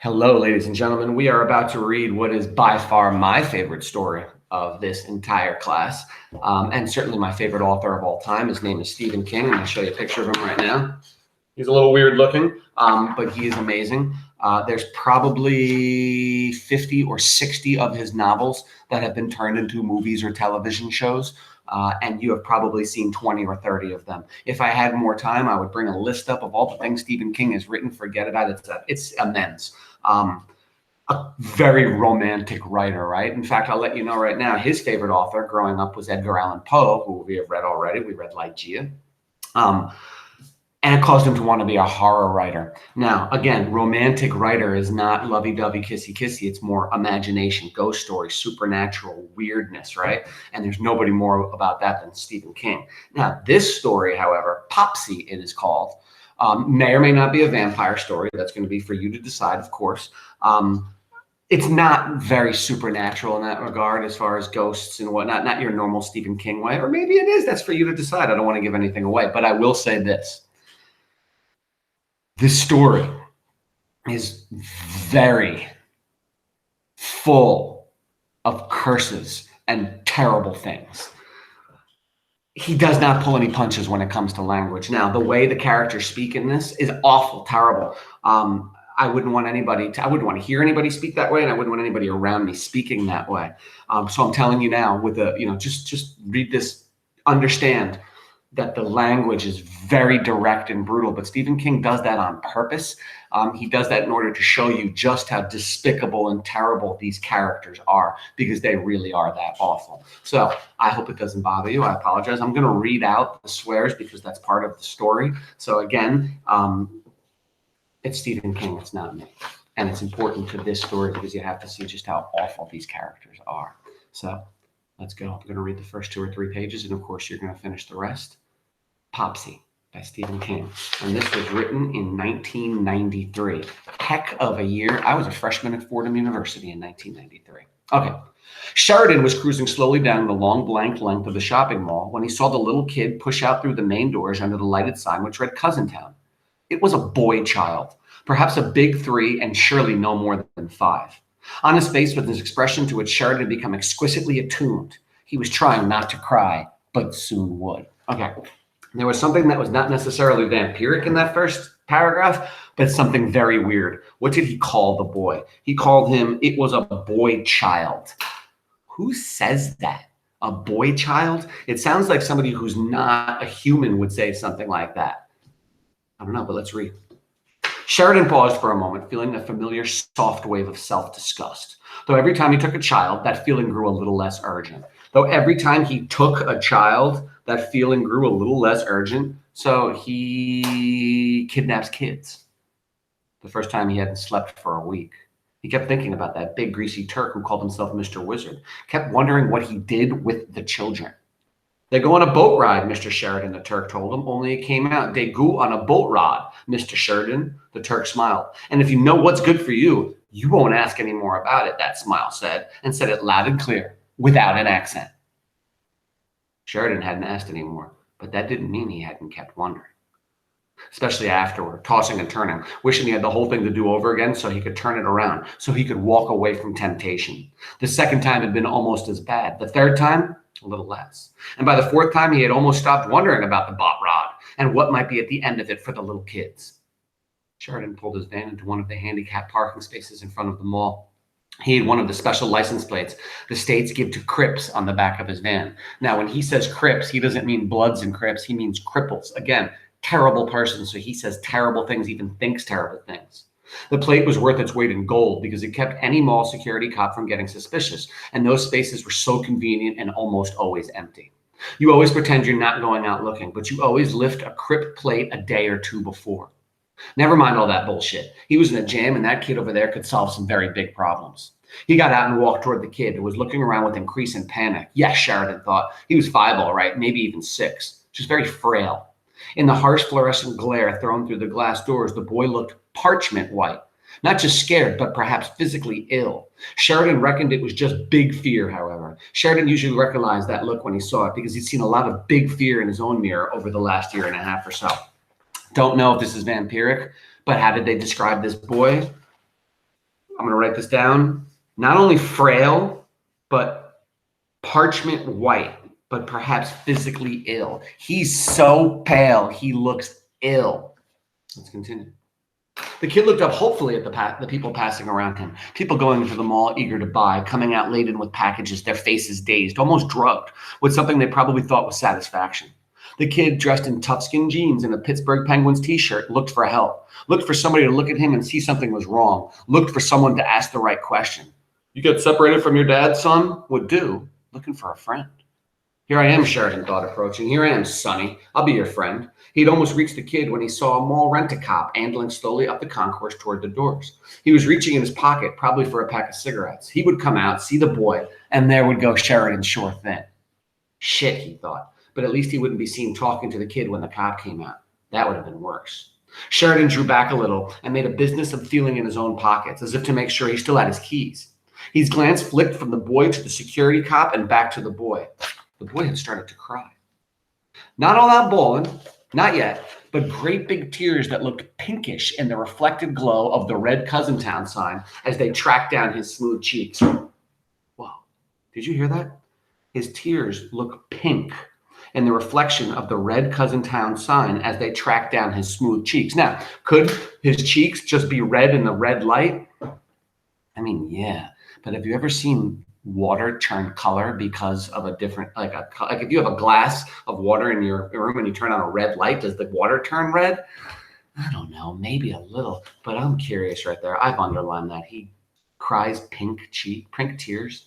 Hello, ladies and gentlemen. We are about to read what is by far my favorite story of this entire class, and certainly my favorite author of all time. His name is Stephen King. I'm going to show you a picture of him right now. He's a little weird looking, but he is amazing. There's probably 50 or 60 of his novels that have been turned into movies or television shows. And you have probably seen 20 or 30 of them. If I had more time, I would bring a list up of all the things Stephen King has written. Forget about it. It's immense. A very romantic writer, right? In fact, I'll let you know right now, his favorite author growing up was Edgar Allan Poe, who we have read already. We read Ligeia. And it caused him to want to be a horror writer. Now, again, romantic writer is not lovey-dovey, kissy-kissy. It's more imagination, ghost stories, supernatural weirdness, right? And there's nobody more about that than Stephen King. Now, this story, however, Popsy it is called, may or may not be a vampire story. That's going to be for you to decide, of course. It's not very supernatural in that regard as far as ghosts and whatnot, not your normal Stephen King way, or maybe it is. That's for you to decide. I don't want to give anything away, but I will say this. This story is very full of curses and terrible things. He does not pull any punches when it comes to language. Now, the way the characters speak in this is awful, terrible. I wouldn't want to hear anybody speak that way, and I wouldn't want anybody around me speaking that way. So I'm telling you now, just read this, understand that the language is very direct and brutal, but Stephen King does that on purpose. He does that in order to show you just how despicable and terrible these characters are, because they really are that awful. So I hope it doesn't bother you. I apologize. I'm going to read out the swears because that's part of the story. So again, it's Stephen King. It's not me. And it's important to this story because you have to see just how awful these characters are. So let's go. I'm going to read the first 2 or 3 pages, and of course, you're going to finish the rest. Popsy by Stephen King. And this was written in 1993. Heck of a year. I was a freshman at Fordham University in 1993. Okay. Sheridan was cruising slowly down the long blank length of the shopping mall when he saw the little kid push out through the main doors under the lighted sign which read Cousintown. It was a boy child, perhaps a big 3 and surely no more than 5. On his face was an expression to which Sheridan had become exquisitely attuned. He was trying not to cry, but soon would. Okay. There was something that was not necessarily vampiric in that first paragraph, but something very weird. What did he call the boy? He called him, it was a boy child. Who says that? A boy child? It sounds like somebody who's not a human would say something like that. I don't know, but let's read. Sheridan paused for a moment, feeling a familiar soft wave of self-disgust. Though every time he took a child, that feeling grew a little less urgent. Though every time he took a child, that feeling grew a little less urgent. So he kidnaps kids. The first time he hadn't slept for a week. He kept thinking about that big greasy Turk who called himself Mr. Wizard. Kept wondering what he did with the children. They go on a boat ride, Mr. Sheridan, the Turk told him, only it came out. They go on a boat ride, Mr. Sheridan, the Turk smiled. And if you know what's good for you, you won't ask any more about it, that smile said, and said it loud and clear, without an accent. Sheridan hadn't asked anymore, but that didn't mean he hadn't kept wondering. Especially afterward, tossing and turning, wishing he had the whole thing to do over again so he could turn it around, so he could walk away from temptation. The second time had been almost as bad. The third time, a little less. And by the fourth time, he had almost stopped wondering about the bot rod and what might be at the end of it for the little kids. Sheridan pulled his van into one of the handicapped parking spaces in front of the mall. He had one of the special license plates the states give to Crips on the back of his van. Now, when he says Crips, he doesn't mean Bloods and Crips. He means cripples. Again, terrible person. So he says terrible things, even thinks terrible things. The plate was worth its weight in gold because it kept any mall security cop from getting suspicious. And those spaces were so convenient and almost always empty. You always pretend you're not going out looking, but you always lift a Crip plate a day or 2 before. Never mind all that bullshit. He was in a jam, and that kid over there could solve some very big problems. He got out and walked toward the kid, who was looking around with increasing panic. Yes, Sheridan thought. He was 5 all right, maybe even 6. Just very frail. In the harsh fluorescent glare thrown through the glass doors, the boy looked parchment white. Not just scared, but perhaps physically ill. Sheridan reckoned it was just big fear, however. Sheridan usually recognized that look when he saw it because he'd seen a lot of big fear in his own mirror over the last 1.5 years or so. Don't know if this is vampiric, But how did they describe this boy? I'm going to write this down. Not only frail, but parchment white, but perhaps physically ill. He's so pale, he looks ill. Let's continue. The kid looked up hopefully at the people passing around him, people going to the mall eager to buy, coming out laden with packages, their faces dazed, almost drugged, with something they probably thought was satisfaction. The kid, dressed in tough-skin jeans and a Pittsburgh Penguins t-shirt, looked for help, looked for somebody to look at him and see something was wrong, looked for someone to ask the right question. You got separated from your dad, son? Would do. Looking for a friend. Here I am, Sheridan thought, approaching. Here I am, Sonny. I'll be your friend. He'd almost reached the kid when he saw a mall rent-a-cop ambling slowly up the concourse toward the doors. He was reaching in his pocket, probably for a pack of cigarettes. He would come out, see the boy, and there would go Sheridan's sure thing. Shit, he thought, but at least he wouldn't be seen talking to the kid when the cop came out. That would have been worse. Sheridan drew back a little and made a business of feeling in his own pockets, as if to make sure he still had his keys. His glance flicked from the boy to the security cop and back to the boy. The boy had started to cry. Not all out bawling, not yet, but great big tears that looked pinkish in the reflected glow of the red Cousintown sign as they tracked down his smooth cheeks. Whoa, did you hear that? His tears looked pink in the reflection of the red Cousintown sign as they tracked down his smooth cheeks. Now, could his cheeks just be red in the red light? I mean, yeah, but have you ever seen water turn color because of a different, like if you have a glass of water in your room and you turn on a red light, does the water turn red? I don't know, maybe a little, but I'm curious right there. I've underlined that. He cries pink tears.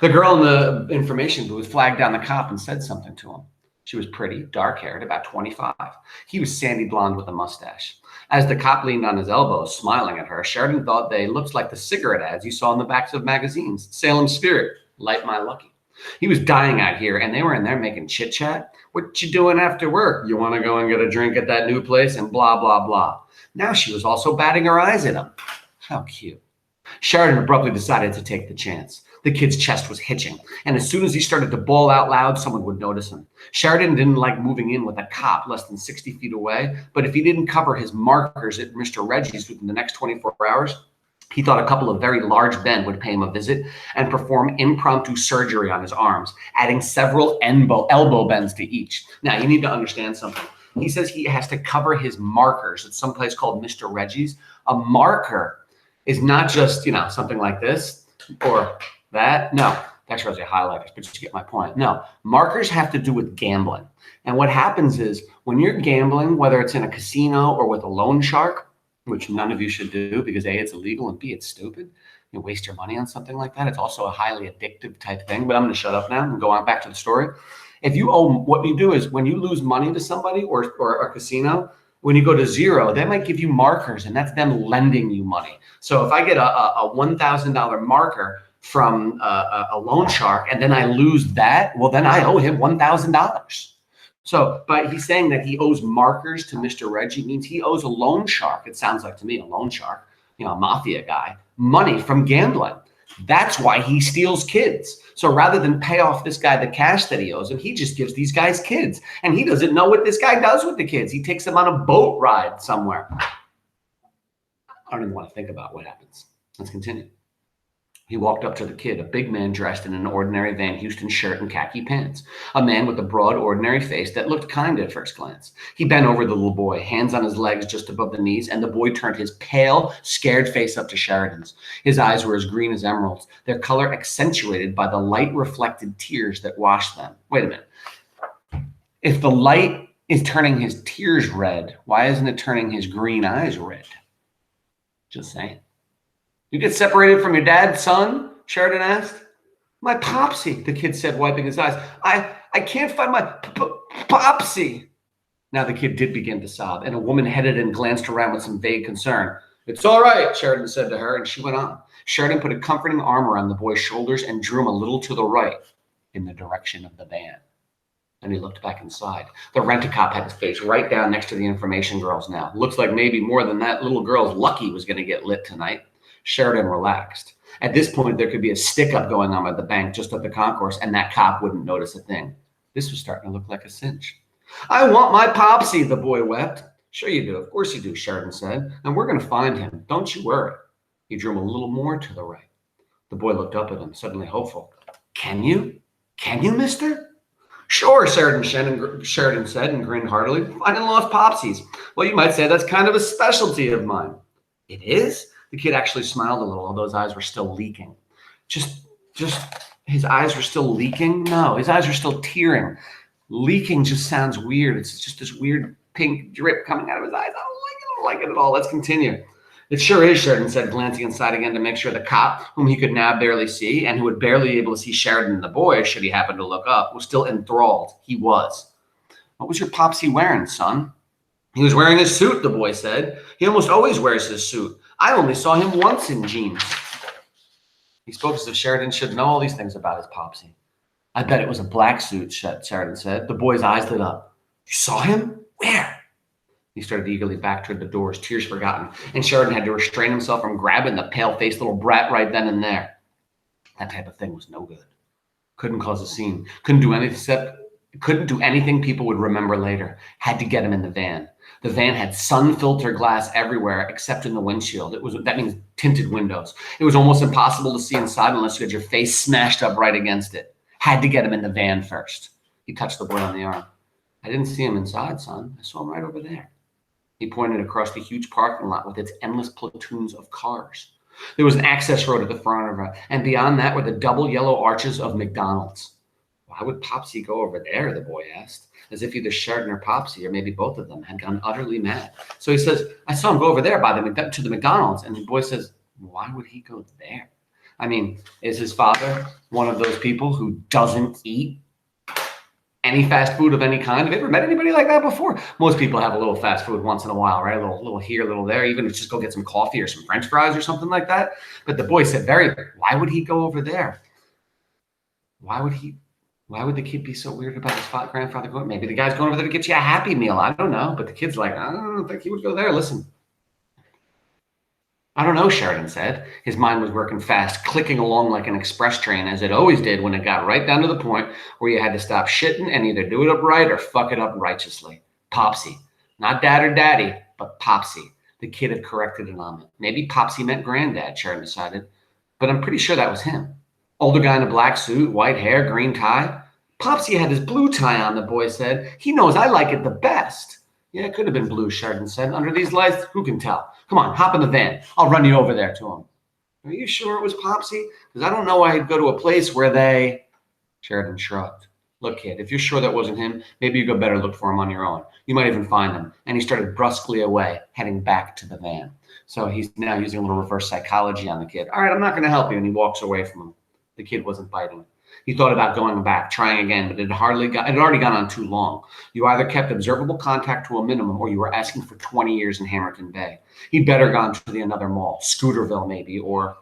The girl in the information booth flagged down the cop and said something to him. She was pretty, dark-haired, about 25. He was sandy blonde with a mustache. As the cop leaned on his elbows, smiling at her, Sheridan thought they looked like the cigarette ads you saw in the backs of magazines. Salem Spirit, Light My Lucky. He was dying out here, and they were in there making chit-chat. What you doing after work? You want to go and get a drink at that new place? And blah, blah, blah. Now she was also batting her eyes at him. How cute. Sheridan abruptly decided to take the chance. The kid's chest was hitching, and as soon as he started to bawl out loud, someone would notice him. Sheridan didn't like moving in with a cop less than 60 feet away, but if he didn't cover his markers at Mr. Reggie's within the next 24 hours, he thought a couple of very large men would pay him a visit and perform impromptu surgery on his arms, adding several elbow bends to each. Now, you need to understand something. He says he has to cover his markers at some place called Mr. Reggie's. A marker is not just, something like this or that. No, that shows you highlighters, but just get my point. No, markers have to do with gambling. And what happens is when you're gambling, whether it's in a casino or with a loan shark, which none of you should do because A, it's illegal, and B, it's stupid. You waste your money on something like that. It's also a highly addictive type thing, but I'm going to shut up now and go on back to the story. If you owe, what you do is when you lose money to somebody or a casino, when you go to zero, they might give you markers, and that's them lending you money. So if I get a $1,000 marker from a loan shark and then I lose that, well, then I owe him $1,000. So, but he's saying that he owes markers to Mr. Reggie means he owes a loan shark. It sounds like to me, a loan shark, a mafia guy, money from gambling. That's why he steals kids. So rather than pay off this guy the cash that he owes him, he just gives these guys kids. And he doesn't know what this guy does with the kids. He takes them on a boat ride somewhere. I don't even want to think about what happens. Let's continue. He walked up to the kid, a big man dressed in an ordinary Van Houston shirt and khaki pants, a man with a broad, ordinary face that looked kind at first glance. He bent over the little boy, hands on his legs just above the knees, and the boy turned his pale, scared face up to Sheridan's. His eyes were as green as emeralds, their color accentuated by the light-reflected tears that washed them. Wait a minute. If the light is turning his tears red, why isn't it turning his green eyes red? Just saying. You get separated from your dad, son? Sheridan asked. My Popsy, the kid said, wiping his eyes. I can't find my Popsy. Now the kid did begin to sob, and a woman headed and glanced around with some vague concern. It's all right, Sheridan said to her, and she went on. Sheridan put a comforting arm around the boy's shoulders and drew him a little to the right, in the direction of the van. And he looked back inside. The rent-a-cop had his face right down next to the information girl's now. Looks like maybe more than that little girl's lucky was going to get lit tonight. Sheridan relaxed. At this point, there could be a stick-up going on at the bank just up the concourse, and that cop wouldn't notice a thing. This was starting to look like a cinch. I want my Popsy, the boy wept. Sure you do. Of course you do, Sheridan said. And we're going to find him. Don't you worry. He drew him a little more to the right. The boy looked up at him, suddenly hopeful. Can you? Can you, mister? Sure, Sheridan said and grinned heartily. Finding lost Popsies. Well, you might say that's kind of a specialty of mine. It is? The kid actually smiled a little, although his eyes were still leaking. Just, his eyes were still leaking? No, his eyes were still tearing. Leaking just sounds weird. It's just this weird pink drip coming out of his eyes. I don't like it at all. Let's continue. It sure is, Sheridan said, glancing inside again to make sure the cop, whom he could now barely see, and who would barely be able to see Sheridan and the boy, should he happen to look up, was still enthralled. He was. What was your Popsy wearing, son? He was wearing his suit, the boy said. He almost always wears his suit. I only saw him once in jeans. He spoke as if Sheridan should know all these things about his Popsy. I bet it was a black suit, Sheridan said. The boy's eyes lit up. You saw him? Where? He started eagerly back toward the doors, tears forgotten, and Sheridan had to restrain himself from grabbing the pale-faced little brat right then and there. That type of thing was no good. Couldn't cause a scene. Couldn't do anything people would remember later. Had to get him in the van. The van had sun filter glass everywhere except in the windshield. That means tinted windows. It was almost impossible to see inside unless you had your face smashed up right against it. Had to get him in the van first. He touched the boy on the arm. I didn't see him inside, son. I saw him right over there. He pointed across the huge parking lot with its endless platoons of cars. There was an access road at the front of it, and beyond that were the double yellow arches of McDonald's. Why would Popsy go over there, the boy asked, as if either Sheridan or Popsy, or maybe both of them, had gone utterly mad. So he says, I saw him go over there to the McDonald's, and the boy says, why would he go there? I mean, is his father one of those people who doesn't eat any fast food of any kind? Have you ever met anybody like that before? Most people have a little fast food once in a while, right? A little here, a little there, even if it's just go get some coffee or some French fries or something like that. But the boy said, why would he go over there? Why would the kid be so weird about his grandfather going? Maybe the guy's going over there to get you a Happy Meal. I don't know. But the kid's like, I don't think he would go there. Listen. I don't know, Sheridan said. His mind was working fast, clicking along like an express train, as it always did when it got right down to the point where you had to stop shitting and either do it up right or fuck it up righteously. Popsy. Not dad or daddy, but Popsy. The kid had corrected it on him. Maybe Popsy meant granddad, Sheridan decided. But I'm pretty sure that was him. Older guy in a black suit, white hair, green tie. Popsy had his blue tie on, the boy said. He knows I like it the best. Yeah, it could have been blue, Sheridan said. Under these lights, who can tell? Come on, hop in the van. I'll run you over there to him. Are you sure it was Popsy? Because I don't know why I'd go to a place where they... Sheridan shrugged. Look, kid, if you're sure that wasn't him, maybe you go better look for him on your own. You might even find him. And he started brusquely away, heading back to the van. So he's now using a little reverse psychology on the kid. All right, I'm not going to help you. And he walks away from him. The kid wasn't biting. He thought about going back, trying again, but it had already gone on too long. You either kept observable contact to a minimum or you were asking for 20 years in Hamilton Bay. He'd better gone to another mall, Scooterville maybe, or...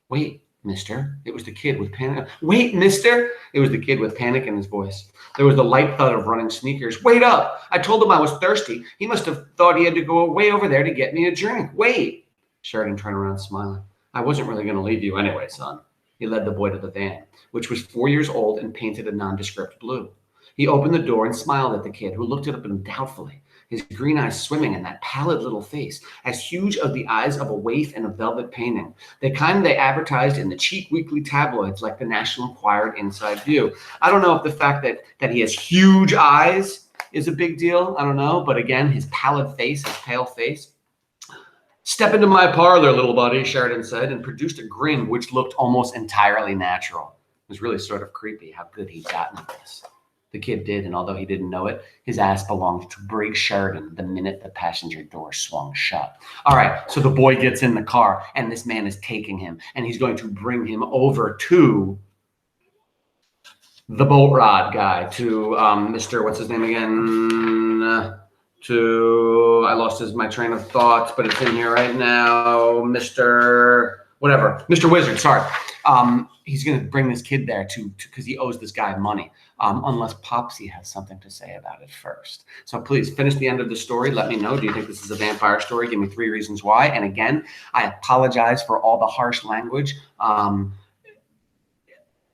Wait, mister. It was the kid with panic. Wait, mister. It was the kid with panic in his voice. There was the light thud of running sneakers. Wait up. I told him I was thirsty. He must have thought he had to go way over there to get me a drink. Wait. Sheridan turned around smiling. I wasn't really going to leave you anyway, son. He led the boy to the van, which was 4 years old and painted a nondescript blue. He opened the door and smiled at the kid, who looked up at him doubtfully, his green eyes swimming in that pallid little face, as huge as the eyes of a waif in a velvet painting, the kind they advertised in the cheap weekly tabloids like the National Enquirer Inside View. I don't know if the fact that he has huge eyes is a big deal. I don't know. But again, his pallid face, his pale face. Step into my parlor, little buddy, Sheridan said, and produced a grin which looked almost entirely natural. It was really sort of creepy how good he'd gotten at this. The kid did, and although he didn't know it, his ass belonged to Briggs Sheridan the minute the passenger door swung shut. All right, so the boy gets in the car, and this man is taking him, and he's going to bring him over to the boat rod guy, to Mr. What's his name again? I lost my train of thoughts, but it's in here right now. Mr. Wizard, sorry. He's going to bring this kid there because he owes this guy money, unless Popsy has something to say about it first. So please finish the end of the story. Let me know. Do you think this is a vampire story? Give me 3 reasons why. And again, I apologize for all the harsh language.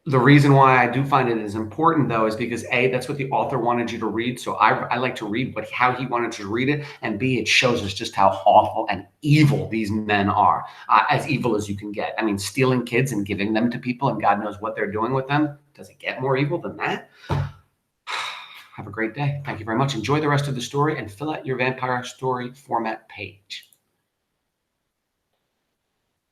The reason why I do find it is important, though, is because A, that's what the author wanted you to read. So I like to read how he wanted you to read it. And B, it shows us just how awful and evil these men are, as evil as you can get. I mean, stealing kids and giving them to people, and God knows what they're doing with them. Does it get more evil than that? Have a great day. Thank you very much. Enjoy the rest of the story and fill out your vampire story format page.